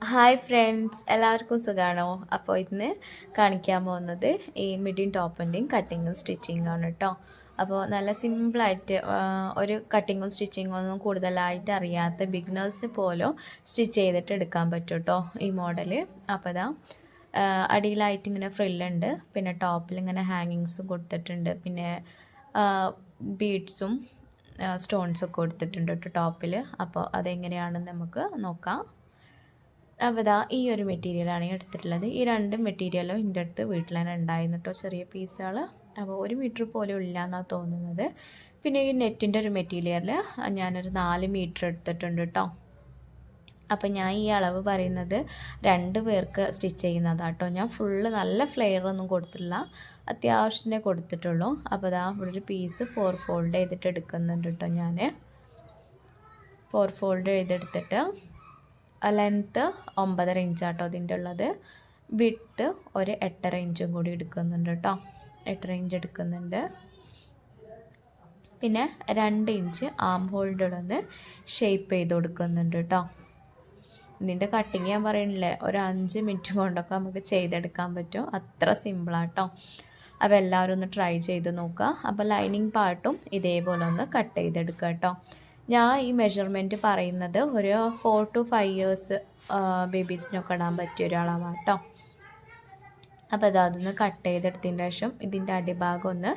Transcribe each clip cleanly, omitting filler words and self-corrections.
Hi friends, എല്ലാവർക്കും സുഖമാണോ? അപ്പോൾ ഇന്ന് കാണിക്കാൻ പോകുന്നത് ഈ മിഡിയും ടോപ്പിൻ്റെയും കട്ടിങ്ങും സ്റ്റിച്ചിങ്ങും ആണ് കേട്ടോ. അപ്പോൾ നല്ല സിമ്പിളായിട്ട് ഒരു കട്ടിങ്ങും സ്റ്റിച്ചിങ്ങും ഒന്നും കൂടുതലായിട്ട് അറിയാത്ത ബിഗിനേഴ്സിന് പോലും സ്റ്റിച്ച് ചെയ്തിട്ട് എടുക്കാൻ പറ്റും കേട്ടോ ഈ മോഡൽ. അപ്പോൾ ഇതാ അടിയിലായിട്ട് ഇങ്ങനെ ഫ്രില്ലുണ്ട്, പിന്നെ ടോപ്പിൽ ഇങ്ങനെ ഹാങ്ങിങ്സും കൊടുത്തിട്ടുണ്ട്, പിന്നെ ബീഡ്സും സ്റ്റോൺസൊക്കെ കൊടുത്തിട്ടുണ്ട് കേട്ടോ ടോപ്പിൽ. അപ്പോൾ അതെങ്ങനെയാണെന്ന് നമുക്ക് നോക്കാം. അപ്പോൾ ഇതാ ഈ ഒരു മെറ്റീരിയലാണ് എടുത്തിട്ടുള്ളത്. ഈ രണ്ട് മെറ്റീരിയലും എൻ്റെ അടുത്ത് വീട്ടിൽ തന്നെ ഉണ്ടായിരുന്നു കേട്ടോ, ചെറിയ പീസുകൾ. അപ്പോൾ 1 മീറ്റർ പോലും ഇല്ല എന്നാണ് തോന്നുന്നത്. പിന്നെ ഈ നെറ്റിൻ്റെ ഒരു മെറ്റീരിയൽ ഞാനൊരു 4 മീറ്റർ എടുത്തിട്ടുണ്ട് കേട്ടോ. അപ്പം ഞാൻ ഈ അളവ് പറയുന്നത് 2 പേർക്ക് സ്റ്റിച്ച് ചെയ്യുന്നതാണ് കേട്ടോ. ഞാൻ ഫുള്ള് നല്ല ഫ്ലെയർ ഒന്നും കൊടുത്തിട്ടില്ല, അത്യാവശ്യത്തിനെ കൊടുത്തിട്ടുള്ളൂ. അപ്പോൾ ഇതാ ഇവിടെ ഒരു പീസ് 4 ഫോൾഡ് ചെയ്തിട്ട് എടുക്കുന്നുണ്ട് കേട്ടോ. ഞാൻ 4 ഫോൾഡ് ചെയ്തെടുത്തിട്ട് ലെങ്ത്ത് 9.5 ഇഞ്ചാട്ടോ അതിൻ്റെ ഉള്ളത്. വിഡ്ത്ത് ഒരു 8.5 ഇഞ്ചും കൂടി എടുക്കുന്നുണ്ട് കേട്ടോ. 8.5 ഇഞ്ച് എടുക്കുന്നുണ്ട്. പിന്നെ 2 ഇഞ്ച് ആം ഹോൾഡർ ഒന്ന് ഷേപ്പ് ചെയ്ത് കൊടുക്കുന്നുണ്ട് കേട്ടോ. ഇതിൻ്റെ കട്ടിങ് ഞാൻ പറയണില്ലേ, ഒരു 5 മിനിറ്റ് കൊണ്ടൊക്കെ നമുക്ക് ചെയ്തെടുക്കാൻ പറ്റും, അത്ര സിമ്പിളാട്ടോ. അപ്പോൾ എല്ലാവരും ഒന്ന് ട്രൈ ചെയ്ത് നോക്കുക. അപ്പോൾ ലൈനിങ് പാർട്ടും ഇതേപോലെ ഒന്ന് കട്ട് ചെയ്തെടുക്കുക കേട്ടോ. ഞാൻ ഈ മെഷർമെൻറ്റ് പറയുന്നത് ഒരു 4 to 5 ഇയേഴ്സ് ബേബീസിനൊക്കെ ഇടാൻ പറ്റിയ ഒരളവാണ് കേട്ടോ. അപ്പോൾ അതൊന്ന് കട്ട് ചെയ്തെടുത്തതിന് ശേഷം ഇതിൻ്റെ അടിഭാഗം ഒന്ന്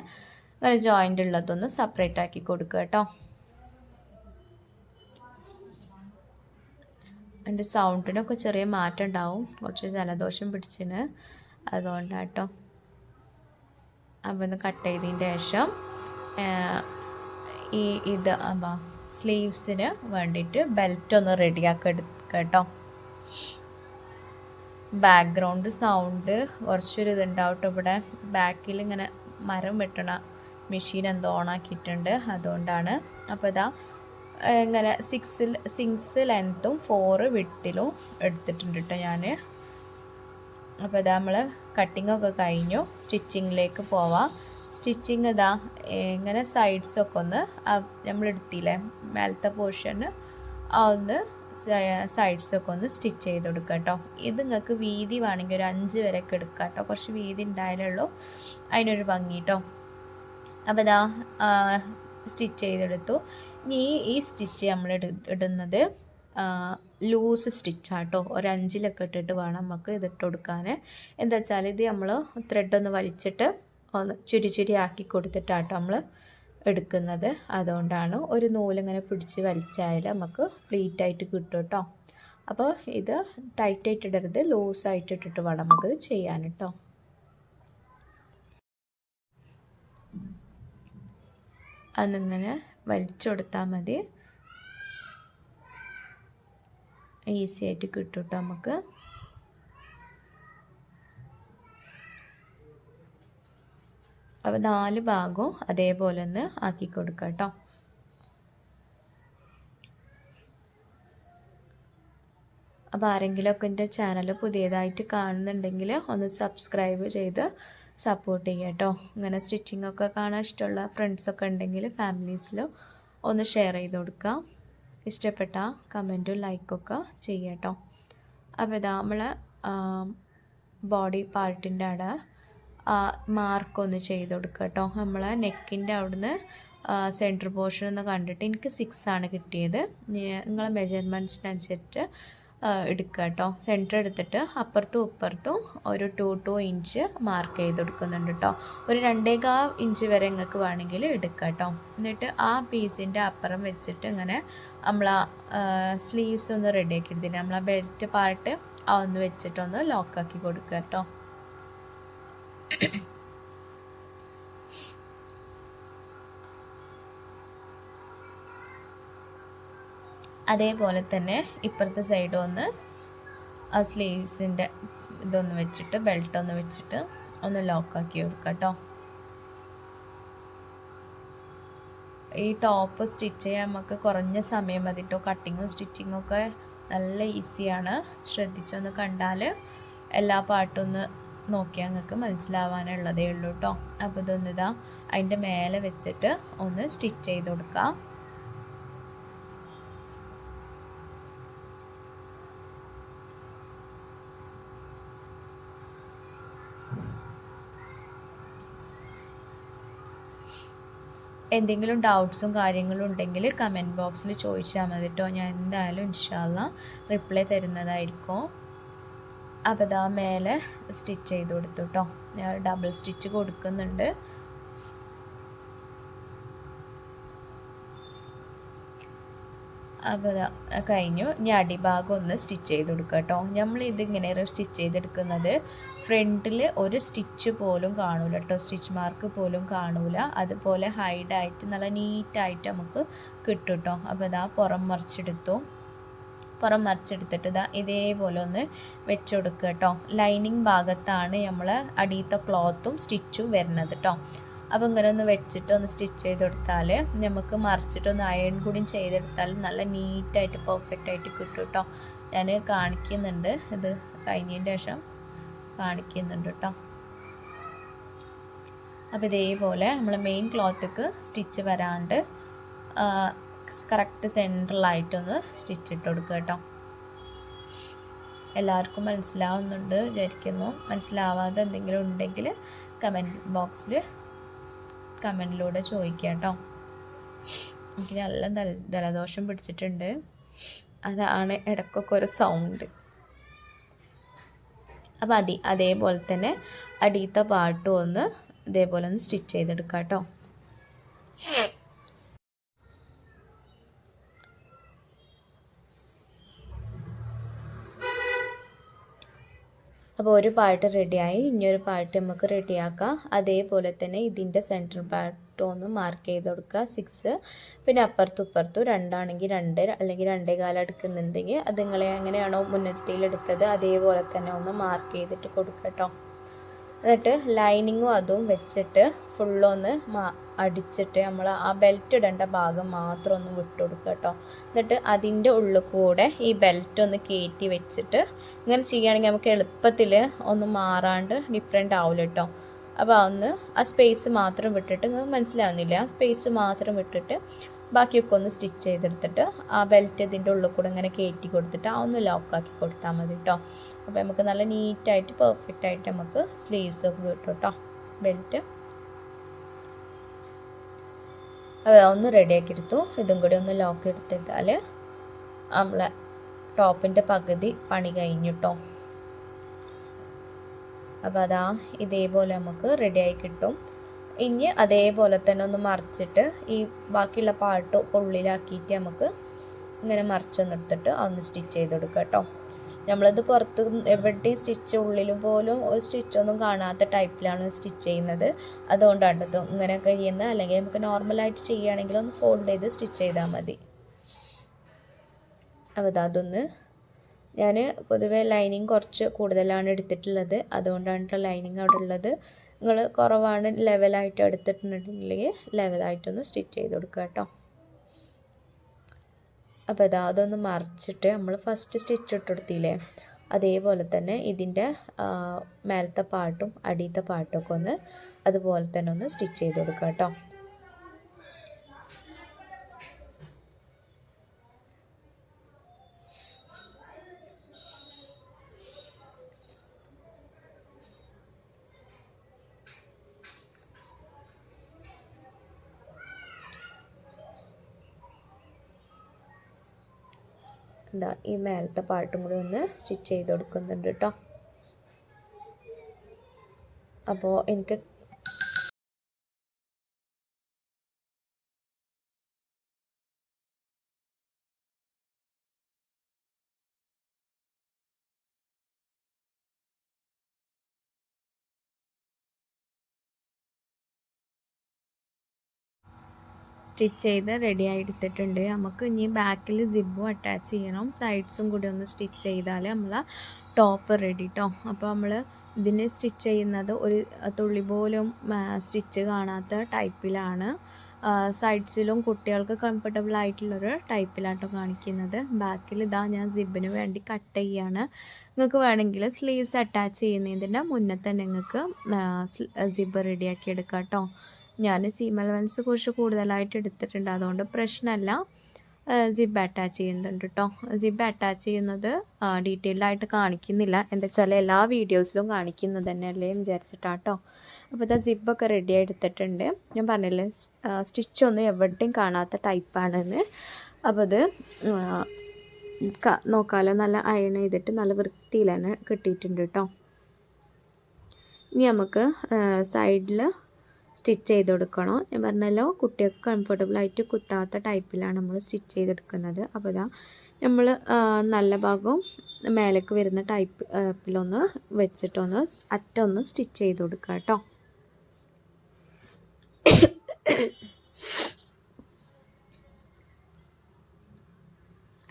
ഇങ്ങനെ ജോയിൻ്റ് ഉള്ളതൊന്ന് സെപ്പറേറ്റ് ആക്കി കൊടുക്കുക കേട്ടോ. എൻ്റെ സൗണ്ടിനൊക്കെ ചെറിയ മാറ്റം ഉണ്ടാവും, കുറച്ച് ജലദോഷം പിടിച്ചിന്, അതുകൊണ്ടാട്ടോ. അപ്പോൾ ഒന്ന് കട്ട് ചെയ്തതിൻ്റെ ശേഷം ഇത് സ്ലീവ്സിന് വേണ്ടിയിട്ട് ബെൽറ്റ് ഒന്ന് റെഡിയാക്കി എടുക്കുക കേട്ടോ. ബാക്ക്ഗ്രൗണ്ട് സൗണ്ട് കുറച്ചൊരു ഇതുണ്ടാവും കേട്ടോ. ഇവിടെ ബാക്കിൽ ഇങ്ങനെ മരം വെട്ടണ മെഷീൻ എന്തോ ഓണാക്കിയിട്ടുണ്ട്, അതുകൊണ്ടാണ്. അപ്പോൾ ഇതാ ഇങ്ങനെ 6 ലെങ്ത്തും 4 വിഡ്ത്തിലും എടുത്തിട്ടുണ്ട് കേട്ടോ ഞാൻ. അപ്പോൾ ഇതാ നമ്മൾ കട്ടിങ്ങൊക്കെ കഴിഞ്ഞു, സ്റ്റിച്ചിങ്ങിലേക്ക് പോവാം. സ്റ്റിച്ചിങ് ഇതാ ഇങ്ങനെ സൈഡ്സൊക്കെ ഒന്ന് നമ്മൾ എടുത്തില്ലേ മേലത്തെ പോർഷന്, ഒന്ന് സൈഡ്സൊക്കെ ഒന്ന് സ്റ്റിച്ച് ചെയ്ത് കൊടുക്കുക കേട്ടോ. ഇത് നിങ്ങൾക്ക് വീതി വേണമെങ്കിൽ ഒരു 5 വരെയൊക്കെ എടുക്കുക കേട്ടോ, കുറച്ച് വീതി ഉണ്ടായാലുള്ളൂ അതിനൊരു ഭംഗി കേട്ടോ. അപ്പോൾ ഇതാ സ്റ്റിച്ച് ചെയ്തെടുത്തു. ഇനി ഈ സ്റ്റിച്ച് നമ്മൾ ഇടുന്നത് ലൂസ് സ്റ്റിച്ചാട്ടോ, ഒരു 5ലൊക്കെ ഇട്ടിട്ട് വേണം നമുക്ക് ഇതിട്ട് കൊടുക്കാൻ. എന്താ വെച്ചാൽ ഇത് നമ്മൾ ത്രെഡൊന്ന് വലിച്ചിട്ട് ഒന്ന് ചുരി ആക്കി കൊടുത്തിട്ടാട്ടോ നമ്മൾ എടുക്കുന്നത്, അതുകൊണ്ടാണ്. ഒരു നൂലിങ്ങനെ പിടിച്ച് വലിച്ചാൽ നമുക്ക് പ്ലീറ്റായിട്ട് കിട്ടും കേട്ടോ. അപ്പോൾ ഇത് ടൈറ്റായിട്ട് ഇടരുത്, ലൂസായിട്ട് ഇട്ടിട്ട് വേണം നമുക്കിത് ചെയ്യാൻ കേട്ടോ. അതിങ്ങനെ വലിച്ചു കൊടുത്താൽ മതി, ഈസി ആയിട്ട് കിട്ടും കേട്ടോ നമുക്ക്. അപ്പോൾ 4 ഭാഗവും അതേപോലെ ഒന്ന് ആക്കി കൊടുക്കുക കേട്ടോ. അപ്പോൾ ആരെങ്കിലുമൊക്കെ എൻ്റെ ചാനൽ പുതിയതായിട്ട് കാണുന്നുണ്ടെങ്കിൽ ഒന്ന് സബ്സ്ക്രൈബ് ചെയ്ത് സപ്പോർട്ട് ചെയ്യുക കേട്ടോ. ഇങ്ങനെ സ്റ്റിച്ചിങ്ങൊക്കെ കാണാൻ ഇഷ്ടമുള്ള ഫ്രണ്ട്സൊക്കെ ഉണ്ടെങ്കിൽ ഫാമിലീസിലോ ഒന്ന് ഷെയർ ചെയ്ത് കൊടുക്കുക. ഇഷ്ടപ്പെട്ട കമൻറ്റും ലൈക്കൊക്കെ ചെയ്യുക കേട്ടോ. അപ്പോൾ ഇതാ നമ്മൾ ബോഡി പാർട്ടിൻ്റെ അവിടെ മാർക്കൊന്ന് ചെയ്ത് കൊടുക്കുക കേട്ടോ. നമ്മൾ നെക്കിൻ്റെ അവിടുന്ന് സെൻറ്റർ പോർഷൻ ഒന്ന് കണ്ടിട്ട് എനിക്ക് 6 ആണ് കിട്ടിയത്. നിങ്ങളെ മെജർമെൻറ്റ്സിനനുസരിച്ച് എടുക്കുക കേട്ടോ. സെൻറ്റർ എടുത്തിട്ട് അപ്പുറത്തും ഇപ്പുറത്തും ഒരു 2 ഇഞ്ച് മാർക്ക് ചെയ്ത് കൊടുക്കുന്നുണ്ട് കേട്ടോ. ഒരു 2.25 ഇഞ്ച് വരെ നിങ്ങൾക്ക് വേണമെങ്കിൽ എടുക്കുക കേട്ടോ. എന്നിട്ട് ആ പീസിൻ്റെ അപ്പുറം വെച്ചിട്ട് ഇങ്ങനെ നമ്മൾ സ്ലീവ്സ് ഒന്ന് റെഡിയാക്കി എടുത്തില്ല, നമ്മൾ ആ ബെൽറ്റ് പാർട്ട് ഒന്ന് വെച്ചിട്ടൊന്ന് ലോക്കാക്കി കൊടുക്കുക കേട്ടോ. അതേപോലെ തന്നെ ഇപ്പുറത്തെ സൈഡ് ഒന്ന് ആ സ്ലീവ്സിൻ്റെ ഇതൊന്ന് വെച്ചിട്ട് ബെൽറ്റ് ഒന്ന് വെച്ചിട്ട് ഒന്ന് ലോക്കാക്കി കൊടുക്കുക കേട്ടോ. ഈ ടോപ്പ് സ്റ്റിച്ച് ചെയ്യാൻ നമുക്ക് കുറഞ്ഞ സമയം മതി കേട്ടോ. കട്ടിങ്ങും സ്റ്റിച്ചിങ്ങും ഒക്കെ നല്ല ഈസിയാണ്, ശ്രദ്ധിച്ചൊന്ന് കണ്ടാൽ എല്ലാ പാർട്ടും ഒന്ന് നോക്കിയാൽ നിങ്ങൾക്ക് മനസ്സിലാവാനുള്ളതേ ഉള്ളൂ കേട്ടോ. അപ്പോൾ ഇതൊന്നിതാ അതിൻ്റെ മേലെ വെച്ചിട്ട് ഒന്ന് സ്റ്റിച്ച് ചെയ്ത് കൊടുക്കുക. എന്തെങ്കിലും ഡൗട്ട്സും കാര്യങ്ങളും ഉണ്ടെങ്കിൽ കമൻറ്റ് ബോക്സിൽ ചോദിച്ചാൽ മതി കേട്ടോ. ഞാൻ എന്തായാലും ഇൻഷാ അള്ളാ റിപ്ലൈ തരുന്നതായിരിക്കും. അപ്പോൾ ഇതാ മേലെ സ്റ്റിച്ച് ചെയ്ത് കൊടുത്തു കേട്ടോ. ഞാൻ ഡബിൾ സ്റ്റിച്ച് കൊടുക്കുന്നുണ്ട്. അപ്പോൾ കഴിഞ്ഞു. ഇനി അടിഭാഗം ഒന്ന് സ്റ്റിച്ച് ചെയ്ത് കൊടുക്കുക കേട്ടോ. നമ്മൾ ഇതിങ്ങനെ സ്റ്റിച്ച് ചെയ്തെടുക്കുന്നത് ഫ്രണ്ടിൽ ഒരു സ്റ്റിച്ച് പോലും കാണൂല കേട്ടോ, സ്റ്റിച്ച് മാർക്ക് പോലും കാണൂല. അതുപോലെ ഹൈഡായിട്ട് നല്ല നീറ്റായിട്ട് നമുക്ക് കിട്ടും കേട്ടോ. അപ്പോൾ ഇതാ പുറം മറിച്ചെടുത്തിട്ട് ഇതാ ഇതേപോലെ ഒന്ന് വെച്ച് കൊടുക്കുക കേട്ടോ. ലൈനിങ് ഭാഗത്താണ് നമ്മൾ അടിയത്തെ ക്ലോത്തും സ്റ്റിച്ചും വരുന്നത് കേട്ടോ. അപ്പോൾ ഇങ്ങനെ ഒന്ന് വെച്ചിട്ട് ഒന്ന് സ്റ്റിച്ച് ചെയ്ത് കൊടുത്താൽ നമുക്ക് മറിച്ചിട്ടൊന്ന് അയൺ കൂടിയും ചെയ്തെടുത്താൽ നല്ല നീറ്റായിട്ട് പെർഫെക്റ്റ് ആയിട്ട് കിട്ടും കേട്ടോ. ഞാൻ കാണിക്കുന്നുണ്ട്, ഇത് കഴിഞ്ഞതിന് ശേഷം കാണിക്കുന്നുണ്ട് കേട്ടോ. അപ്പോൾ ഇതേപോലെ നമ്മൾ മെയിൻ ക്ലോത്തേക്ക് സ്റ്റിച്ച് വരാണ്ട് കറക്റ്റ് സെൻട്രലായിട്ടൊന്ന് സ്റ്റിച്ച് ഇട്ട് കൊടുക്കുക കേട്ടോ. എല്ലാവർക്കും മനസ്സിലാവുന്നുണ്ട് വിചാരിക്കുന്നു. മനസ്സിലാവാതെ എന്തെങ്കിലും ഉണ്ടെങ്കിൽ കമൻറ്റ് ബോക്സിൽ കമൻറ്റിലൂടെ ചോദിക്കുക കേട്ടോ. എനിക്ക് നല്ല ജലദോഷം പിടിച്ചിട്ടുണ്ട്, അതാണ് ഇടയ്ക്കൊക്കെ ഒരു സൗണ്ട്. അപ്പോൾ അതേപോലെ തന്നെ അടിയത്തെ പാട്ടും ഒന്ന് ഇതേപോലെ ഒന്ന് സ്റ്റിച്ച് ചെയ്തെടുക്കാം കേട്ടോ. അപ്പോൾ ഒരു പാർട്ട് റെഡിയായി, ഇനിയൊരു പാർട്ട് നമുക്ക് റെഡിയാക്കാം. അതേപോലെ തന്നെ ഇതിൻ്റെ സെൻറ്റർ പാർട്ട് ഒന്ന് മാർക്ക് ചെയ്ത് കൊടുക്കുക 6. പിന്നെ അപ്പുറത്തും ഇപ്പുറത്തും 2 ആണെങ്കിൽ 2 അല്ലെങ്കിൽ 2.25 എടുക്കുന്നുണ്ടെങ്കിൽ അത് നിങ്ങളെ എങ്ങനെയാണോ മുന്നത്തിലെടുത്തത് അതേപോലെ തന്നെ ഒന്ന് മാർക്ക് ചെയ്തിട്ട് കൊടുക്കുക കേട്ടോ. എന്നിട്ട് ലൈനിങ്ങും അതും വെച്ചിട്ട് ഫുള്ളൊന്ന് അടിച്ചിട്ട് നമ്മൾ ആ ബെൽറ്റ് ഇടേണ്ട ഭാഗം മാത്രം ഒന്ന് വിട്ട് കൊടുക്കുക കേട്ടോ. എന്നിട്ട് അതിൻ്റെ ഉള്ളിൽ കൂടെ ഈ ബെൽറ്റ് ഒന്ന് കയറ്റി വെച്ചിട്ട് ഇങ്ങനെ ചെയ്യുകയാണെങ്കിൽ നമുക്ക് എളുപ്പത്തിൽ ഒന്ന് മാറാണ്ട് ഡിഫറെൻ്റ് ആവില്ല കേട്ടോ. അപ്പോൾ ഒന്ന് ആ സ്പേസ് മാത്രം വിട്ടിട്ട്, നിങ്ങൾക്ക് മനസ്സിലാവുന്നില്ല, ആ സ്പേസ് മാത്രം വിട്ടിട്ട് ബാക്കിയൊക്കെ ഒന്ന് സ്റ്റിച്ച് ചെയ്തെടുത്തിട്ട് ആ ബെൽറ്റ് ഇതിൻ്റെ ഉള്ളിൽ കൂടെ ഇങ്ങനെ കയറ്റി കൊടുത്തിട്ട് ആ ഒന്ന് ലോക്കാക്കി കൊടുത്താൽ മതി കേട്ടോ. അപ്പോൾ നമുക്ക് നല്ല നീറ്റായിട്ട് പെർഫെക്റ്റ് ആയിട്ട് നമുക്ക് സ്ലീവ്സൊക്കെ കിട്ടും കേട്ടോ ബെൽറ്റ്. അപ്പോൾ ഒന്ന് റെഡിയാക്കി എടുത്തു. ഇതും കൂടി ഒന്ന് ലോക്ക് എടുത്തിട്ടാൽ നമ്മളെ ടോപ്പിൻ്റെ പകുതി പണി കഴിഞ്ഞു കേട്ടോ. അപ്പോൾ അതാ ഇതേപോലെ നമുക്ക് റെഡിയായി കിട്ടും. ഇനി അതേപോലെ തന്നെ ഒന്ന് മറിച്ചിട്ട് ഈ ബാക്കിയുള്ള പാർട്ട് ഉള്ളിലാക്കിയിട്ട് നമുക്ക് ഇങ്ങനെ മറിച്ചൊന്നെടുത്തിട്ട് ഒന്ന് സ്റ്റിച്ച് ചെയ്ത് കൊടുക്കുക കേട്ടോ. നമ്മളത് പുറത്ത് എവിടെയും സ്റ്റിച്ച് ഉള്ളിലും പോലും ഒരു സ്റ്റിച്ചൊന്നും കാണാത്ത ടൈപ്പിലാണ് സ്റ്റിച്ച് ചെയ്യുന്നത്. അതുകൊണ്ടാണ് ഇത് ഇങ്ങനെയൊക്കെ ചെയ്യുന്നത്. അല്ലെങ്കിൽ നമുക്ക് നോർമലായിട്ട് ചെയ്യുകയാണെങ്കിൽ ഒന്ന് ഫോൾഡ് ചെയ്ത് സ്റ്റിച്ച് ചെയ്താൽ മതി. അപ്പോൾ അതൊന്ന് ഞാൻ പൊതുവേ ലൈനിങ് കുറച്ച് കൂടുതലാണ് എടുത്തിട്ടുള്ളത്, അതുകൊണ്ടാണ് ലൈനിങ് അവിടെ ഉള്ളത്. നിങ്ങൾ കുറവാണ് ലെവലായിട്ട് എടുത്തിട്ടുണ്ടെങ്കിൽ ലെവലായിട്ടൊന്ന് സ്റ്റിച്ച് ചെയ്ത് കൊടുക്കുക കേട്ടോ. അപ്പോൾ അതൊന്ന് മറിച്ചിട്ട് നമ്മൾ ഫസ്റ്റ് സ്റ്റിച്ച് ഇട്ടെടുത്തില്ലേ അതേപോലെ തന്നെ ഇതിൻ്റെ മേലത്തെ പാർട്ടും അടിയത്തെ പാർട്ടൊക്കെ ഒന്ന് അതുപോലെ തന്നെ ഒന്ന് സ്റ്റിച്ച് ചെയ്ത് കൊടുക്കുക കേട്ടോ. എന്താ ഈ മേലത്തെ പാർട്ടും കൂടി ഒന്ന് സ്റ്റിച്ച് ചെയ്ത് കൊടുക്കുന്നുണ്ട് കേട്ടോ. അപ്പോൾ എനിക്ക് സ്റ്റിച്ച് ചെയ്ത് റെഡിയായി എടുത്തിട്ടുണ്ട്. നമുക്ക് ഇനി ബാക്കിൽ സിബും അറ്റാച്ച് ചെയ്യണം, സൈഡ്സും കൂടി ഒന്ന് സ്റ്റിച്ച് ചെയ്താൽ നമ്മളെ ടോപ്പ് റെഡി കേട്ടോ. അപ്പോൾ നമ്മൾ ഇതിന് സ്റ്റിച്ച് ചെയ്യുന്നത് ഒരു തുള്ളി പോലും സ്റ്റിച്ച് കാണാത്ത ടൈപ്പിലാണ്. സൈഡ്സിലും കുട്ടികൾക്ക് കംഫർട്ടബിൾ ആയിട്ടുള്ളൊരു ടൈപ്പിലാട്ടോ കാണിക്കുന്നത്. ബാക്കിൽ ഇതാ ഞാൻ സിബിന് വേണ്ടി കട്ട് ചെയ്യാണ്. നിങ്ങൾക്ക് വേണമെങ്കിൽ സ്ലീവ്സ് അറ്റാച്ച് ചെയ്യുന്നതിൻ്റെ മുന്നേ തന്നെ നിങ്ങൾക്ക് സിബ് റെഡിയാക്കി എടുക്കാം കേട്ടോ. ഞാൻ സീം അലവൻസ് കുറച്ച് കൂടുതലായിട്ട് എടുത്തിട്ടുണ്ട്, അതുകൊണ്ട് പ്രശ്നമല്ല. ജിബ് അറ്റാച്ച് ചെയ്യുന്നുണ്ട് കേട്ടോ. ജിബ് അറ്റാച്ച് ചെയ്യുന്നത് ഡീറ്റെയിൽഡായിട്ട് കാണിക്കുന്നില്ല, എന്താ വെച്ചാൽ എല്ലാ വീഡിയോസിലും കാണിക്കുന്നത് തന്നെയല്ലേ എന്ന് വിചാരിച്ചിട്ടാട്ടോ. അപ്പോൾ ഇതാ ജിബൊക്കെ റെഡി എടുത്തിട്ടുണ്ട്. ഞാൻ പറഞ്ഞില്ലേ സ്റ്റിച്ചൊന്നും എവിടെയും കാണാത്ത ടൈപ്പാണെന്ന്. അപ്പോൾ ഇത് നോക്കാമല്ലോ, നല്ല അയൺ ചെയ്തിട്ട് നല്ല വൃത്തിയിലാണ് കിട്ടിയിട്ടുണ്ട് കേട്ടോ. ഇനി നമുക്ക് സൈഡിൽ സ്റ്റിച്ച് ചെയ്ത് കൊടുക്കണം. ഞാൻ പറഞ്ഞല്ലോ കുട്ടികൾക്ക് കംഫർട്ടബിളായിട്ട് കുത്താത്ത ടൈപ്പിലാണ് നമ്മൾ സ്റ്റിച്ച് ചെയ്തെടുക്കുന്നത്. അപ്പോൾ ഇതാ നമ്മൾ നല്ല ഭാഗവും മേലേക്ക് വരുന്ന ടൈപ്പിലൊന്ന് വെച്ചിട്ടൊന്ന് അറ്റൊന്ന് സ്റ്റിച്ച് ചെയ്ത് കൊടുക്കുക കേട്ടോ.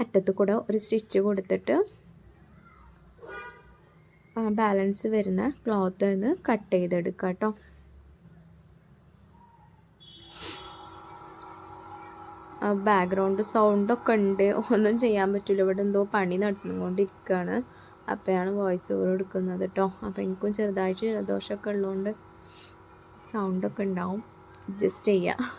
അറ്റത്ത് കൂടെ ഒരു സ്റ്റിച്ച് കൊടുത്തിട്ട് ബാലൻസ് വരുന്ന ക്ലോത്ത് ഒന്ന് കട്ട് ചെയ്തെടുക്കുക കേട്ടോ. ബാക്ക്ഗ്രൗണ്ട് സൗണ്ടൊക്കെ ഉണ്ട്, ഒന്നും ചെയ്യാൻ പറ്റില്ല. ഇവിടെ എന്തോ പണി നടന്നുകൊണ്ടിരിക്കുകയാണ്. അപ്പോഴാണ് വോയിസ് ഓവർ എടുക്കുന്നത് കേട്ടോ. അപ്പോൾ എനിക്കും ചെറുതായിട്ട് ജലദോഷമൊക്കെ ഉള്ളതുകൊണ്ട് സൗണ്ടൊക്കെ ഉണ്ടാവും, അഡ്ജസ്റ്റ് ചെയ്യുക.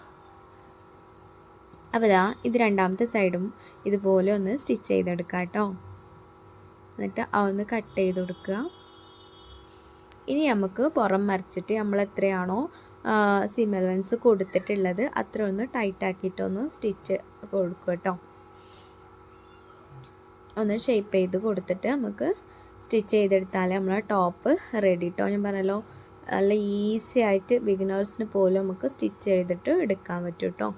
അപ്പോൾ ഇതാ ഇത് രണ്ടാമത്തെ സൈഡും ഇതുപോലെ ഒന്ന് സ്റ്റിച്ച് ചെയ്തെടുക്കുക കേട്ടോ. എന്നിട്ട് അതൊന്ന് കട്ട് ചെയ്ത് കൊടുക്കുക. ഇനി നമുക്ക് പുറം മറിച്ചിട്ട് നമ്മൾ എത്രയാണോ സീം അലവൻസ് കൊടുത്തിട്ടുള്ളത് അത്ര ഒന്ന് ടൈറ്റ് ആക്കിയിട്ടൊന്ന് സ്റ്റിച്ച് കൊടുക്കുക കേട്ടോ. ഒന്ന് ഷേപ്പ് ചെയ്ത് കൊടുത്തിട്ട് നമുക്ക് സ്റ്റിച്ച് ചെയ്തെടുത്താൽ നമ്മളെ ടോപ്പ് റെഡി കേട്ടോ. ഞാൻ പറഞ്ഞല്ലോ നല്ല ഈസി ആയിട്ട് ബിഗിനേഴ്സിന് പോലും നമുക്ക് സ്റ്റിച്ച് ചെയ്തിട്ട് എടുക്കാൻ പറ്റും കേട്ടോ.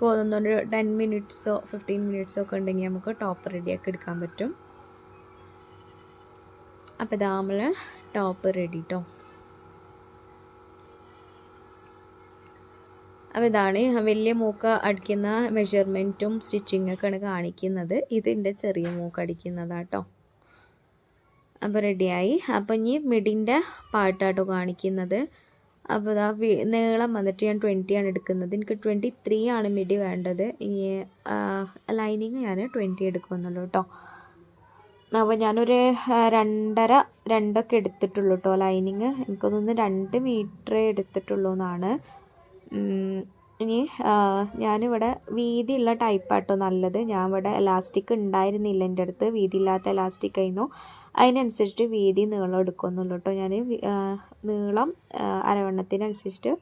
ഒരു 10 മിനിറ്റ്സോ 15 മിനിറ്റ്സോ ഒക്കെ ഉണ്ടെങ്കിൽ നമുക്ക് ടോപ്പ് റെഡിയാക്കി എടുക്കാൻ പറ്റും. അപ്പോൾ ഇതാ നമ്മൾ ടോപ്പ് റെഡി കേട്ടോ. അപ്പോൾ ഇതാണ് വലിയ മൂക്ക് അടിക്കുന്ന മെഷർമെൻറ്റും സ്റ്റിച്ചിങ്ങൊക്കെയാണ് കാണിക്കുന്നത്. ഇതിൻ്റെ ചെറിയ മൂക്ക് അടിക്കുന്നതാട്ടോ. അപ്പോൾ റെഡിയായി. അപ്പോൾ ഇനി മിഡിൻ്റെ പാർട്ടാട്ടോ കാണിക്കുന്നത്. അപ്പോൾ ഇതാ നീളം വന്നിട്ട് ഞാൻ 20 ആണ് എടുക്കുന്നത്. എനിക്ക് 23 ആണ് മിഡി വേണ്ടത്. ഇനി ലൈനിങ് ഞാൻ 20 എടുക്കുന്നുള്ളൂ കേട്ടോ. അപ്പോൾ ഞാനൊരു 2.5-2 എടുത്തിട്ടുള്ളൂ കേട്ടോ ലൈനിങ്. എനിക്കൊന്ന് 2 മീറ്റർ എടുത്തിട്ടുള്ളൂ എന്നാണ്. ഇനി ഞാനിവിടെ വീതിയുള്ള ടൈപ്പാട്ടോ നല്ലത്. ഞാൻ ഇവിടെ എലാസ്റ്റിക് ഉണ്ടായിരുന്നില്ല എൻ്റെ അടുത്ത്, വീതിയില്ലാത്ത എലാസ്റ്റിക് ആയിരുന്നു. അതിനനുസരിച്ചിട്ട് വീതി നീളം എടുക്കുന്നുള്ളൂ കേട്ടോ. ഞാൻ നീളം അരവണ്ണത്തിനനുസരിച്ചിട്ട്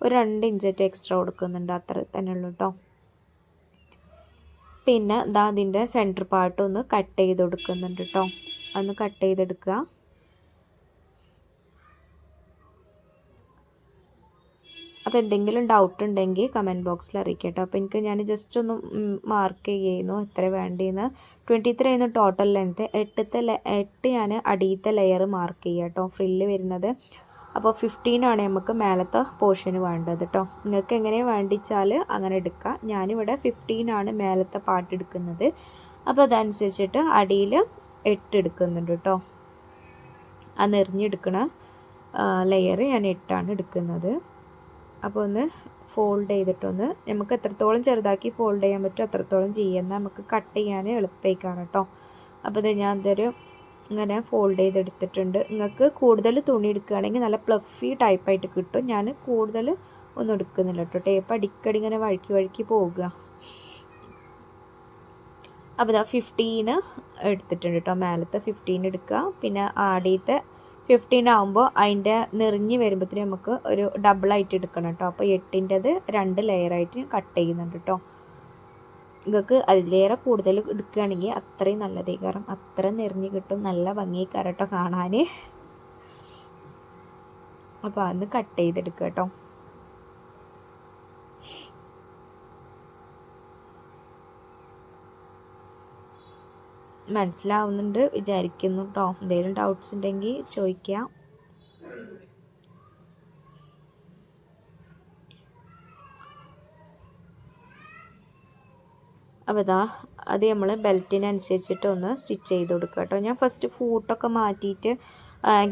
ഒരു 2 ഇഞ്ച് എക്സ്ട്രാ കൊടുക്കുന്നുണ്ട്, അത്ര തന്നെ ഉള്ളൂ കേട്ടോ. പിന്നെ ഇതാ അതിൻ്റെ സെൻറ്റർ പാർട്ട് ഒന്ന് കട്ട് ചെയ്ത് കൊടുക്കുന്നുണ്ട് കേട്ടോ. അതൊന്ന് കട്ട് ചെയ്തെടുക്കുക. അപ്പോൾ എന്തെങ്കിലും ഡൗട്ട് ഉണ്ടെങ്കിൽ കമൻറ്റ് ബോക്സിൽ അറിയിക്കുക കേട്ടോ. അപ്പോൾ ഞാൻ ജസ്റ്റ് ഒന്ന് മാർക്ക് ചെയ്യുന്നു എത്ര വേണ്ടിയെന്ന്. 23 ആയിരുന്നു ടോട്ടൽ ലെങ്ത്ത്. 8 ഞാൻ അടിയത്തെ ലെയർ മാർക്ക് ചെയ്യുക കേട്ടോ, ഫ്രില്ല് വരുന്നത്. അപ്പോൾ 15 ആണ് നമുക്ക് മേലത്തെ പോർഷന് വേണ്ടത് കേട്ടോ. നിങ്ങൾക്ക് എങ്ങനെ വേണ്ടിച്ചാൽ അങ്ങനെ എടുക്കുക. ഞാനിവിടെ 15 ആണ് മേലത്തെ പാർട്ട് എടുക്കുന്നത്. അപ്പോൾ അതനുസരിച്ചിട്ട് അടിയിൽ 8 എടുക്കുന്നുണ്ട് കേട്ടോ. ആ നെറിഞ്ഞെടുക്കണ ലെയർ ഞാൻ 8 ആണ് എടുക്കുന്നത്. അപ്പോൾ ഒന്ന് ഫോൾഡ് ചെയ്തിട്ടൊന്ന് നമുക്ക് എത്രത്തോളം ചെറുതാക്കി ഫോൾഡ് ചെയ്യാൻ പറ്റുമോ അത്രത്തോളം ചെയ്യുന്ന നമുക്ക് കട്ട് ചെയ്യാൻ എളുപ്പമായിക്കാണ് കേട്ടോ. അപ്പോൾ ഇത് ഞാൻ ഇതൊരു ഇങ്ങനെ ഫോൾഡ് ചെയ്തെടുത്തിട്ടുണ്ട്. നിങ്ങൾക്ക് കൂടുതൽ തുണി എടുക്കുകയാണെങ്കിൽ നല്ല പ്ലഫി ടൈപ്പായിട്ട് കിട്ടും. ഞാൻ കൂടുതൽ ഒന്നും എടുക്കുന്നില്ല കേട്ടോ. ടേപ്പ് അടിക്കടി ഇങ്ങനെ വഴുക്കി പോകുക. അപ്പോൾ ഇതാ 15 എടുത്തിട്ടുണ്ട് കേട്ടോ. മേലത്തെ 15 എടുക്കുക. പിന്നെ ആദ്യത്തെ 15 ആകുമ്പോൾ അതിൻ്റെ നെറിഞ്ഞ് വരുമ്പോഴത്തേനും നമുക്ക് ഒരു ഡബിളായിട്ട് എടുക്കണം കേട്ടോ. അപ്പോൾ 8-ൻ്റെത് 2 ലെയറായിട്ട് കട്ട് ചെയ്യുന്നുണ്ട് കേട്ടോ. നിങ്ങൾക്ക് അതിലേറെ കൂടുതൽ എടുക്കുകയാണെങ്കിൽ അത്രയും നല്ലതേ, കാരണം അത്ര നെറിഞ്ഞ് കിട്ടും, നല്ല ഭംഗിക്കാരം കേട്ടോ കാണാൻ. അപ്പോൾ അതൊന്ന് കട്ട് ചെയ്തെടുക്കുക കേട്ടോ. മനസ്സിലാവുന്നുണ്ട് വിചാരിക്കുന്നു കേട്ടോ. എന്തെങ്കിലും ഡൗട്ട്സ് ഉണ്ടെങ്കിൽ ചോദിക്കാം. അപ്പോൾ ഇതാ അത് നമ്മൾ ബെൽറ്റിനനുസരിച്ചിട്ട് ഒന്ന് സ്റ്റിച്ച് ചെയ്ത് കൊടുക്കുക കേട്ടോ. ഞാൻ ഫസ്റ്റ് ഫൂട്ടൊക്കെ മാറ്റിയിട്ട്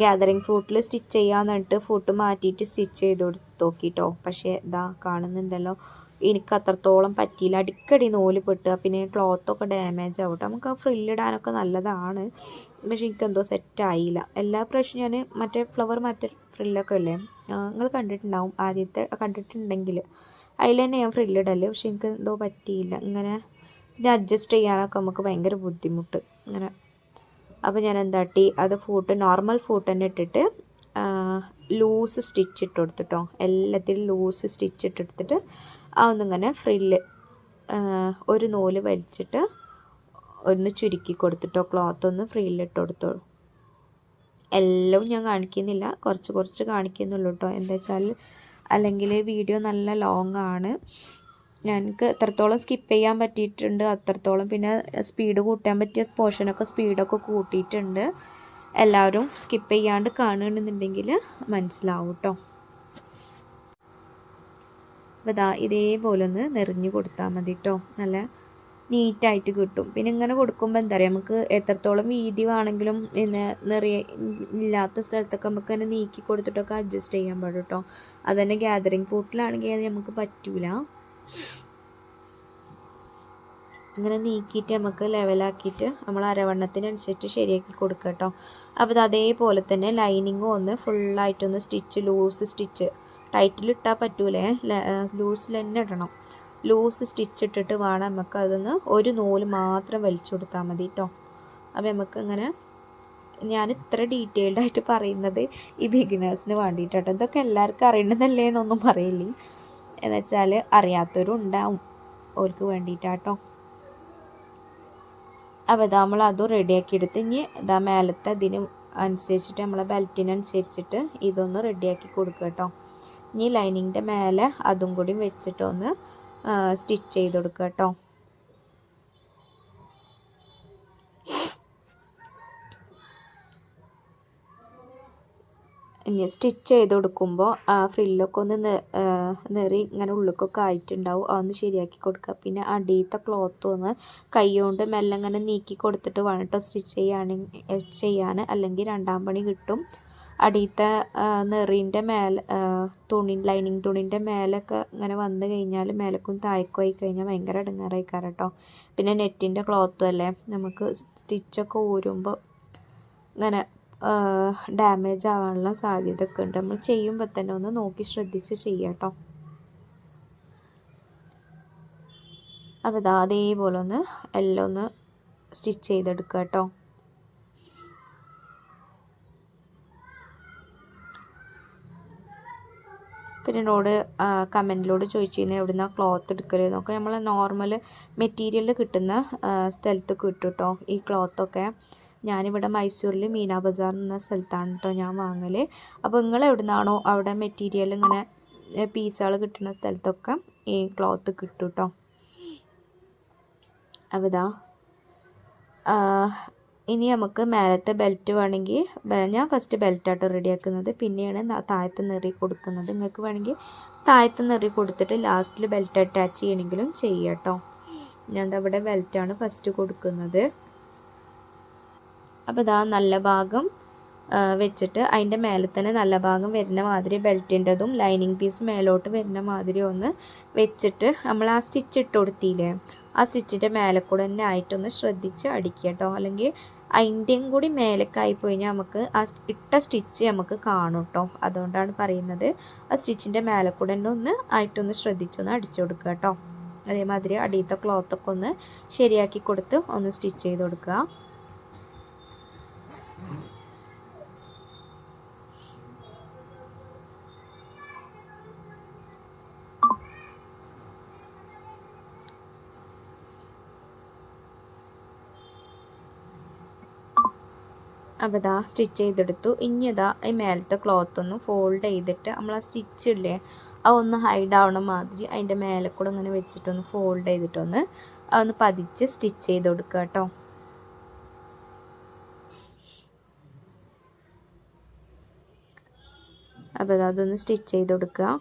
ഗ്യാതറിങ് ഫ്രൂട്ടിൽ സ്റ്റിച്ച് ചെയ്യാമെന്ന് പറഞ്ഞിട്ട് ഫൂട്ട് മാറ്റിയിട്ട് സ്റ്റിച്ച് ചെയ്ത് നോക്കിട്ടോ. പക്ഷേ ഇതാ കാണുന്നുണ്ടല്ലോ എനിക്ക് അത്രത്തോളം പറ്റിയില്ല. അടിക്കടി നൂല് പൊട്ടുക, പിന്നെ ക്ലോത്തൊക്കെ ഡാമേജ് ആവട്ടെ. നമുക്ക് ആ ഫ്രില്ലിടാനൊക്കെ നല്ലതാണ്, പക്ഷെ എനിക്കെന്തോ സെറ്റായില്ല. എല്ലാ പ്രാവശ്യം ഞാൻ മറ്റേ ഫ്ലവർ മറ്റേ ഫ്രില്ലൊക്കെ അല്ലേ നിങ്ങൾ കണ്ടിട്ടുണ്ടാവും, ആദ്യത്തെ കണ്ടിട്ടുണ്ടെങ്കിൽ അതിൽ തന്നെ ഞാൻ ഫ്രില്ലിടല്. പക്ഷെ എനിക്ക് എന്തോ പറ്റിയില്ല. ഇങ്ങനെ പിന്നെ അഡ്ജസ്റ്റ് ചെയ്യാനൊക്കെ നമുക്ക് ഭയങ്കര ബുദ്ധിമുട്ട് അങ്ങനെ. അപ്പോൾ ഞാൻ എന്താട്ടി, അത് നോർമൽ ഫൂട്ട് തന്നെ ഇട്ടിട്ട് ലൂസ് സ്റ്റിച്ച് ഇട്ട് കൊടുത്തിട്ടോ. എല്ലാത്തിലും ലൂസ് സ്റ്റിച്ച് ഇട്ടെടുത്തിട്ട് അതൊന്നിങ്ങനെ ഫ്രില്ല് ഒരു നൂല് വലിച്ചിട്ട് ഒന്ന് ചുരുക്കി കൊടുത്തിട്ടോ. ക്ലോത്ത് ഒന്ന് ഫ്രില്ലിട്ട് കൊടുത്തോളൂ. എല്ലാം ഞാൻ കാണിക്കുന്നില്ല, കുറച്ച് കുറച്ച് കാണിക്കുന്നുള്ളൂ കേട്ടോ. എന്താ വെച്ചാൽ അല്ലെങ്കിൽ വീഡിയോ നല്ല ലോങ് ആണ്. ഞങ്ങൾക്ക് എത്രത്തോളം സ്കിപ്പ് ചെയ്യാൻ പറ്റിയിട്ടുണ്ട് അത്രത്തോളം. പിന്നെ സ്പീഡ് കൂട്ടാൻ പറ്റിയ പോർഷനൊക്കെ സ്പീഡൊക്കെ കൂട്ടിയിട്ടുണ്ട്. എല്ലാവരും സ്കിപ്പ് ചെയ്യാണ്ട് കാണുകയാണെന്നുണ്ടെങ്കിൽ മനസ്സിലാവും കേട്ടോ. അപ്പോൾ ഇതാ ഇതേപോലെ ഒന്ന് നെറിഞ്ഞ് കൊടുത്താൽ മതി കേട്ടോ. നല്ല നീറ്റായിട്ട് കിട്ടും. പിന്നെ ഇങ്ങനെ കൊടുക്കുമ്പോൾ എന്താ പറയുക, നമുക്ക് എത്രത്തോളം വീതി വേണമെങ്കിലും പിന്നെ ഇല്ലാത്ത സ്ഥലത്തൊക്കെ നമുക്ക് തന്നെ നീക്കി കൊടുത്തിട്ടൊക്കെ അഡ്ജസ്റ്റ് ചെയ്യാൻ പാടും കേട്ടോ. അതുതന്നെ ഗ്യാതറിങ് ഫ്രൂട്ടിലാണെങ്കിൽ നമുക്ക് പറ്റൂല. ഇങ്ങനെ നീക്കിയിട്ട് നമുക്ക് ലെവലാക്കിയിട്ട് നമ്മൾ അരവണ്ണത്തിനനുസരിച്ച് ശരിയാക്കി കൊടുക്കുക കേട്ടോ. അപ്പോൾ ഇത് അതേപോലെ തന്നെ ലൈനിങ്ങും ഒന്ന് ഫുള്ളായിട്ടൊന്ന് സ്റ്റിച്ച് ലൂസ് സ്റ്റിച്ച് ടൈറ്റിലിട്ടാൽ പറ്റൂലേ, ലൂസിൽ തന്നെ ഇടണം. ലൂസ് സ്റ്റിച്ച് ഇട്ടിട്ട് വേണം നമുക്ക് അതൊന്ന് ഒരു നൂല് മാത്രം വലിച്ചു കൊടുത്താൽ മതി കേട്ടോ. അപ്പോൾ നമുക്ക് ഇങ്ങനെ ഞാൻ ഇത്ര ഡീറ്റെയിൽഡ് ആയിട്ട് പറയുന്നത് ഈ ബിഗിനേഴ്സിന് വേണ്ടിയിട്ടോ. ഇതൊക്കെ എല്ലാവർക്കും അറിയണതല്ലേ എന്നൊന്നും പറയില്ലേ, എന്നുവെച്ചാൽ അറിയാത്തവരും ഉണ്ടാവും, അവർക്ക് വേണ്ടിയിട്ടാട്ടോ. അപ്പോൾ ഇതാ നമ്മൾ അതും റെഡിയാക്കി എടുത്ത് ഇനി ഇതാ മേലത്തെ ഇതിന് അനുസരിച്ചിട്ട് നമ്മളെ ബെൽറ്റിനനുസരിച്ചിട്ട് ഇതൊന്ന് റെഡിയാക്കി കൊടുക്കുക കേട്ടോ. ഇനി ലൈനിങ്ങിൻ്റെ മേലെ അതും കൂടി വെച്ചിട്ടൊന്ന് സ്റ്റിച്ച് ചെയ്ത് കൊടുക്കുക കേട്ടോ. ഇനി സ്റ്റിച്ച് ചെയ്ത് കൊടുക്കുമ്പോൾ ആ ഫ്രില്ലൊക്കെ ഒന്ന് നെറി ഇങ്ങനെ ഉള്ളിലൊക്കെ ആയിട്ടുണ്ടാവും, അതൊന്ന് ശരിയാക്കി കൊടുക്കുക. പിന്നെ അടിയത്തെ ക്ലോത്ത് ഒന്ന് കൈ കൊണ്ട് മെല്ലെ ഇങ്ങനെ നീക്കി കൊടുത്തിട്ട് വേണം കേട്ടോ സ്റ്റിച്ച് ചെയ്യാൻ, അല്ലെങ്കിൽ രണ്ടാം പണി കിട്ടും. അടിയത്തെ നെറീൻ്റെ മേലെ ലൈനിങ് തുണിൻ്റെ മേലൊക്കെ ഇങ്ങനെ വന്നു കഴിഞ്ഞാൽ മേലക്കും താഴേക്കും ആയി കഴിഞ്ഞാൽ ഭയങ്കര ഇടങ്ങേറായിക്കാരം കേട്ടോ. പിന്നെ നെറ്റിൻ്റെ ക്ലോത്തും അല്ലേ, നമുക്ക് സ്റ്റിച്ചൊക്കെ ഊരുമ്പോൾ ഇങ്ങനെ ഡാമേജ് ആവാനുള്ള സാധ്യത ഒക്കെ ഉണ്ട്. നമ്മൾ ചെയ്യുമ്പോൾ തന്നെ ഒന്ന് നോക്കി ശ്രദ്ധിച്ച് ചെയ്യാം കേട്ടോ. അപ്പോൾ ഇതാ അതേപോലെ ഒന്ന് എല്ലാം ഒന്ന് സ്റ്റിച്ച് ചെയ്തെടുക്കുക കേട്ടോ. പിന്നെ എന്നോട് കമൻറ്റിലൂടെ ചോദിച്ചിരുന്നു എവിടുന്ന ക്ലോത്ത് എടുക്കലെന്നൊക്കെ. നമ്മൾ നോർമൽ മെറ്റീരിയൽ കിട്ടുന്ന സ്ഥലത്ത് കിട്ടും കേട്ടോ ഈ ക്ലോത്തൊക്കെ. ഞാനിവിടെ മൈസൂരിൽ മീന ബസാർ എന്ന സ്ഥലത്താണ് കേട്ടോ ഞാൻ വാങ്ങൽ. അപ്പോൾ നിങ്ങൾ എവിടുന്നാണോ അവിടെ മെറ്റീരിയൽ ഇങ്ങനെ പീസുകൾ കിട്ടുന്ന സ്ഥലത്തൊക്കെ ഈ ക്ലോത്ത് കിട്ടും കേട്ടോ. അപ്പോൾ ഇതാ ഇനി നമുക്ക് മേലത്തെ ബെൽറ്റ് വേണമെങ്കിൽ ഞാൻ ഫസ്റ്റ് ബെൽറ്റാട്ടോ റെഡിയാക്കുന്നത്, പിന്നെയാണ് താഴത്തെ നെറി കൊടുക്കുന്നത്. നിങ്ങൾക്ക് വേണമെങ്കിൽ താഴത്തെ നെറി കൊടുത്തിട്ട് ലാസ്റ്റിൽ ബെൽറ്റ് അറ്റാച്ച് ചെയ്യണമെങ്കിലും ചെയ്യാം കേട്ടോ. ഞാൻ അവിടെ ബെൽറ്റാണ് ഫസ്റ്റ് കൊടുക്കുന്നത്. അപ്പോൾ ഇതാ നല്ല ഭാഗം വെച്ചിട്ട് അതിൻ്റെ മേലെ തന്നെ നല്ല ഭാഗം വരുന്ന മാതിരി ബെൽറ്റിൻ്റെതും ലൈനിങ് പീസ് മേലോട്ട് വരുന്ന മാതിരി ഒന്ന് വെച്ചിട്ട് നമ്മൾ ആ സ്റ്റിച്ച് ഇട്ട് കൊടുത്തില്ലേ, ആ സ്റ്റിച്ചിൻ്റെ മേലെ കൂടെ തന്നെ ആയിട്ടൊന്ന് ശ്രദ്ധിച്ച് അടിക്കുക കേട്ടോ. അല്ലെങ്കിൽ അതിൻ്റെയും കൂടി മേലേക്കായി പോയി കഴിഞ്ഞാൽ നമുക്ക് ആ ഇട്ട സ്റ്റിച്ച് നമുക്ക് കാണും കേട്ടോ. അതുകൊണ്ടാണ് പറയുന്നത് ആ സ്റ്റിച്ചിൻ്റെ മേലെ കൂടെ തന്നെ ഒന്ന് ആയിട്ടൊന്ന് ശ്രദ്ധിച്ചൊന്ന് അടിച്ചു കൊടുക്കുക കേട്ടോ. അതേമാതിരി അടിയത്തെ ക്ലോത്തൊക്കെ ഒന്ന് ശരിയാക്കി കൊടുത്ത് ഒന്ന് സ്റ്റിച്ച് ചെയ്ത് കൊടുക്കുക. അപ്പോൾ ഇതാ സ്റ്റിച്ച് ചെയ്തെടുത്തു. ഇനി ഇതാ ഈ മേലത്തെ ക്ലോത്ത് ഒന്ന് ഫോൾഡ് ചെയ്തിട്ട് നമ്മൾ ആ സ്റ്റിച്ച് ഇല്ലേ അതൊന്ന് ഹൈഡ് ആവണ മാതിരി അതിൻ്റെ മേലെ കൂടെ ഇങ്ങനെ വെച്ചിട്ടൊന്ന് ഫോൾഡ് ചെയ്തിട്ടൊന്ന് അതൊന്ന് പതിച്ച് സ്റ്റിച്ച് ചെയ്ത് കൊടുക്കുക കേട്ടോ. അപ്പോൾ അതൊന്ന് സ്റ്റിച്ച് ചെയ്ത് കൊടുക്കുക.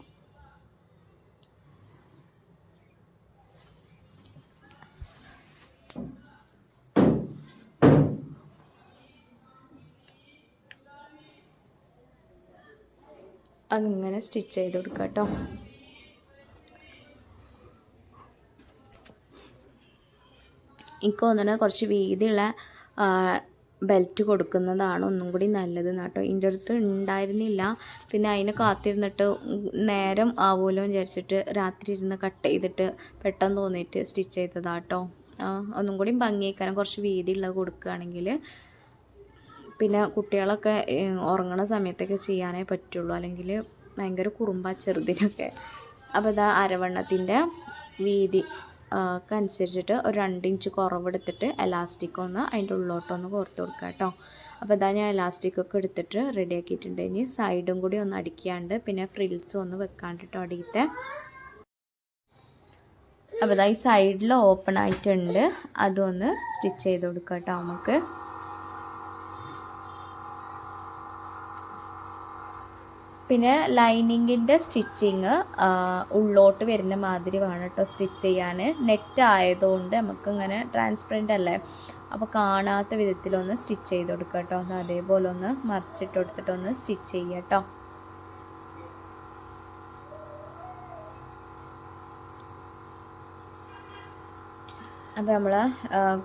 അതിങ്ങനെ സ്റ്റിച്ച് ചെയ്ത് കൊടുക്കുക കേട്ടോ. എനിക്ക് തോന്നുന്നത് കുറച്ച് വീതിയുള്ള ബെൽറ്റ് കൊടുക്കുന്നതാണ് ഒന്നും കൂടി നല്ലത് കേട്ടോ. എൻ്റെ അടുത്ത് ഉണ്ടായിരുന്നില്ല, പിന്നെ അതിനെ കാത്തിരുന്നിട്ട് നേരം ആവുമല്ലോ വിചാരിച്ചിട്ട് രാത്രി ഇരുന്ന് കട്ട് ചെയ്തിട്ട് പെട്ടെന്ന് തോന്നിയിട്ട് സ്റ്റിച്ച് ചെയ്തതാട്ടോ. ഒന്നും കൂടി ഭംഗിയാക്കാൻ കുറച്ച് വീതിയുള്ളത് കൊടുക്കുകയാണെങ്കിൽ പിന്നെ കുട്ടികളൊക്കെ ഉറങ്ങണ സമയത്തൊക്കെ ചെയ്യാനേ പറ്റുള്ളൂ, അല്ലെങ്കിൽ ഭയങ്കര കുറുമ്പാ ചെറുതിനൊക്കെ. അപ്പോൾ ഇതാ അരവണ്ണത്തിൻ്റെ വീതി അനുസരിച്ചിട്ട് ഒരു 2 ഇഞ്ച് കുറവെടുത്തിട്ട് എലാസ്റ്റിക് ഒന്ന് അതിൻ്റെ ഉള്ളോട്ടൊന്ന് കോർത്ത് കൊടുക്കുക കേട്ടോ. അപ്പോൾ ഇതാ ഞാൻ എലാസ്റ്റിക്കൊക്കെ എടുത്തിട്ട് റെഡി ആക്കിയിട്ടുണ്ട്. ഇനി സൈഡും കൂടി ഒന്ന് അടിക്കാണ്ട് പിന്നെ ഫ്രിൽസും ഒന്ന് വെക്കാണ്ട് കേട്ടോ അടിയത്തെ. അപ്പോൾ ഇതാ ഈ സൈഡിൽ ഓപ്പൺ ആയിട്ടുണ്ട്, അതൊന്ന് സ്റ്റിച്ച് ചെയ്ത് കൊടുക്കുക കേട്ടോ നമുക്ക്. പിന്നെ ലൈനിങ്ങിൻ്റെ സ്റ്റിച്ചിങ് ഉള്ളോട്ട് വരുന്ന മാതിരി വേണം കേട്ടോ സ്റ്റിച്ച് ചെയ്യാൻ. നെറ്റ് ആയതുകൊണ്ട് നമുക്കിങ്ങനെ ട്രാൻസ്പെറൻ്റ് അല്ലേ, അപ്പോൾ കാണാത്ത വിധത്തിലൊന്ന് സ്റ്റിച്ച് ചെയ്ത് കൊടുക്കുക കേട്ടോ. അതേപോലെ ഒന്ന് മറിച്ചിട്ട് കൊടുത്തിട്ടൊന്ന് സ്റ്റിച്ച് ചെയ്യുക കേട്ടോ. അപ്പോൾ നമ്മൾ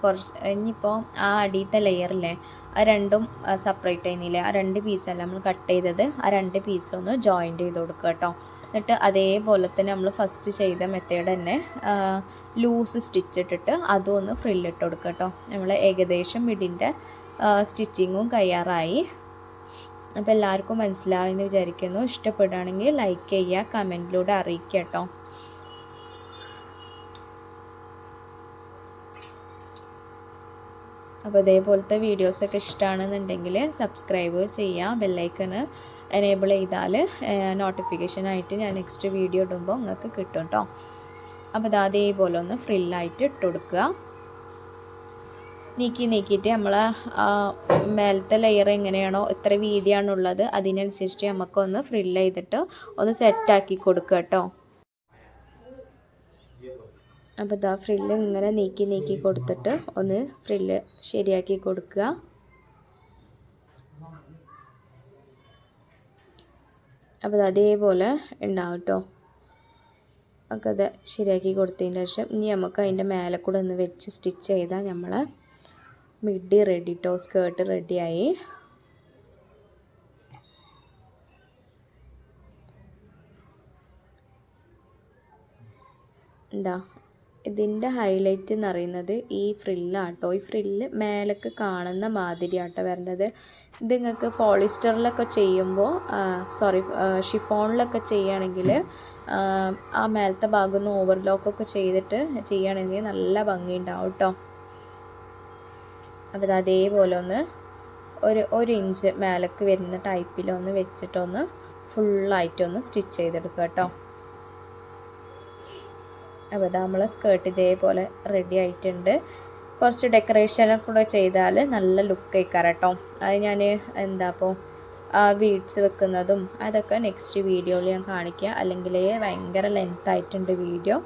കുറച്ച് ഇനിയിപ്പോൾ ആ അടിയത്തെ ലെയറില്ലേ ആ രണ്ടും സെപ്പറേറ്റ് ചെയ്യുന്നില്ലേ, ആ 2 പീസല്ല നമ്മൾ കട്ട് ചെയ്തത്, ആ 2 പീസും ഒന്ന് ജോയിൻറ്റ് ചെയ്ത് കൊടുക്കുക കേട്ടോ. എന്നിട്ട് അതേപോലെ തന്നെ നമ്മൾ ഫസ്റ്റ് ചെയ്ത മെത്തേഡ് തന്നെ ലൂസ് സ്റ്റിച്ച് ഇട്ടിട്ട് അതും ഒന്ന് ഫ്രില്ലിട്ട് കൊടുക്കുക കേട്ടോ. നമ്മൾ ഏകദേശം മിഡിൻ്റെ സ്റ്റിച്ചിങ്ങും കഴിയാറായി. അപ്പോൾ എല്ലാവർക്കും മനസ്സിലാവുമെന്ന് വിചാരിക്കുന്നു. ഇഷ്ടപ്പെടുകയാണെങ്കിൽ ലൈക്ക് ചെയ്യുക, കമൻറ്റിലൂടെ അറിയിക്കുക കേട്ടോ. അപ്പോൾ ഇതേപോലത്തെ വീഡിയോസൊക്കെ ഇഷ്ടമാണെന്നുണ്ടെങ്കിൽ സബ്സ്ക്രൈബ് ചെയ്യുക, ബെല്ലൈക്കണ് എനേബിൾ ചെയ്താൽ നോട്ടിഫിക്കേഷനായിട്ട് ഞാൻ നെക്സ്റ്റ് വീഡിയോ ഇടുമ്പോൾ നിങ്ങൾക്ക് കിട്ടും കേട്ടോ. അപ്പോൾ ഇത് അതേപോലെ ഒന്ന് ഫ്രില്ലായിട്ട് ഇട്ട് കൊടുക്കുക. നീക്കിയിട്ട് നമ്മൾ മേലത്തെ ലെയർ എങ്ങനെയാണോ എത്ര വീതിയാണുള്ളത് അതിനനുസരിച്ച് നമുക്കൊന്ന് ഫ്രില്ല് ചെയ്തിട്ട് ഒന്ന് സെറ്റാക്കി കൊടുക്കുക കേട്ടോ. അപ്പോൾ ഇതാ ഫ്രില്ല് ഇങ്ങനെ നീക്കി കൊടുത്തിട്ട് ഒന്ന് ഫ്രില്ല് ശരിയാക്കി കൊടുക്കുക. അപ്പോൾ അതേപോലെ ഉണ്ടാവും കേട്ടോ. ഒക്കെ അത് ശരിയാക്കി കൊടുത്തതിന് ശേഷം ഇനി നമുക്ക് അതിൻ്റെ മേലെ കൂടെ ഒന്ന് വെച്ച് സ്റ്റിച്ച് ചെയ്താൽ നമ്മൾ മിഡി റെഡി കേട്ടോ. സ്കേർട്ട് റെഡിയായി. എന്താ ഇതിൻ്റെ ഹൈലൈറ്റ് എന്ന് പറയുന്നത് ഈ ഫ്രില്ലാട്ടോ. ഈ ഫ്രില്ല് മേലേക്ക് കാണുന്ന മാതിരിയാട്ടോ വരേണ്ടത്. ഇത് നിങ്ങൾക്ക് പോളിസ്റ്ററിലൊക്കെ ചെയ്യുമ്പോൾ ഷിഫോണിലൊക്കെ ചെയ്യുകയാണെങ്കിൽ ആ മേലത്തെ ഭാഗം ഒന്ന് ഓവർലോക്കൊക്കെ ചെയ്തിട്ട് ചെയ്യുകയാണെങ്കിൽ നല്ല ഭംഗി ഉണ്ടാവും കേട്ടോ. അപ്പോൾ ഇത് അതേപോലെ ഒന്ന് ഒരു ഇഞ്ച് മേലേക്ക് വരുന്ന ടൈപ്പിലൊന്ന് വെച്ചിട്ടൊന്ന് ഫുള്ളായിട്ടൊന്ന് സ്റ്റിച്ച് ചെയ്തെടുക്കുക കേട്ടോ. അപ്പോൾ ഇതാ നമ്മളെ സ്കേർട്ട് ഇതേപോലെ റെഡി ആയിട്ടുണ്ട്. കുറച്ച് ഡെക്കറേഷനൊക്കെ കൂടെ ചെയ്താൽ നല്ല ലുക്ക് ആയിക്കാറ് കേട്ടോ. അത് ഞാൻ അപ്പോൾ ബീഡ്സ് വെക്കുന്നതും അതൊക്കെ നെക്സ്റ്റ് വീഡിയോയിൽ ഞാൻ കാണിക്കുക, അല്ലെങ്കിൽ ഭയങ്കര ലെങ്ത് ആയിട്ടുണ്ട് വീഡിയോ.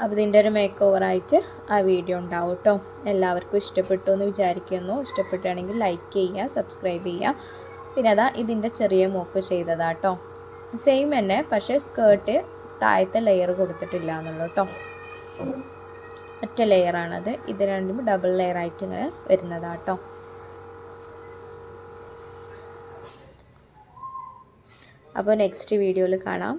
അപ്പോൾ ഇതിൻ്റെ ഒരു മേക്ക് ഓവറായിട്ട് ആ വീഡിയോ ഉണ്ടാവും കേട്ടോ. എല്ലാവർക്കും ഇഷ്ടപ്പെട്ടു എന്ന് വിചാരിക്കുന്നു. ഇഷ്ടപ്പെട്ടാണെങ്കിൽ ലൈക്ക് ചെയ്യുക, സബ്സ്ക്രൈബ് ചെയ്യുക. പിന്നെ അതാ ഇതിൻ്റെ ചെറിയ മോക്ക് ചെയ്തതാട്ടോ. സെയിം തന്നെ, പക്ഷേ സ്കേർട്ട് താഴത്തെ ലെയർ കൊടുത്തിട്ടില്ല എന്നുള്ളൂ കേട്ടോ. ഒറ്റ ലെയറാണത്. ഇത് രണ്ടും ഡബിൾ ലെയർ ആയിട്ട് ഇങ്ങനെ വരുന്നതാട്ടോ. അപ്പോൾ നെക്സ്റ്റ് വീഡിയോയിൽ കാണാം.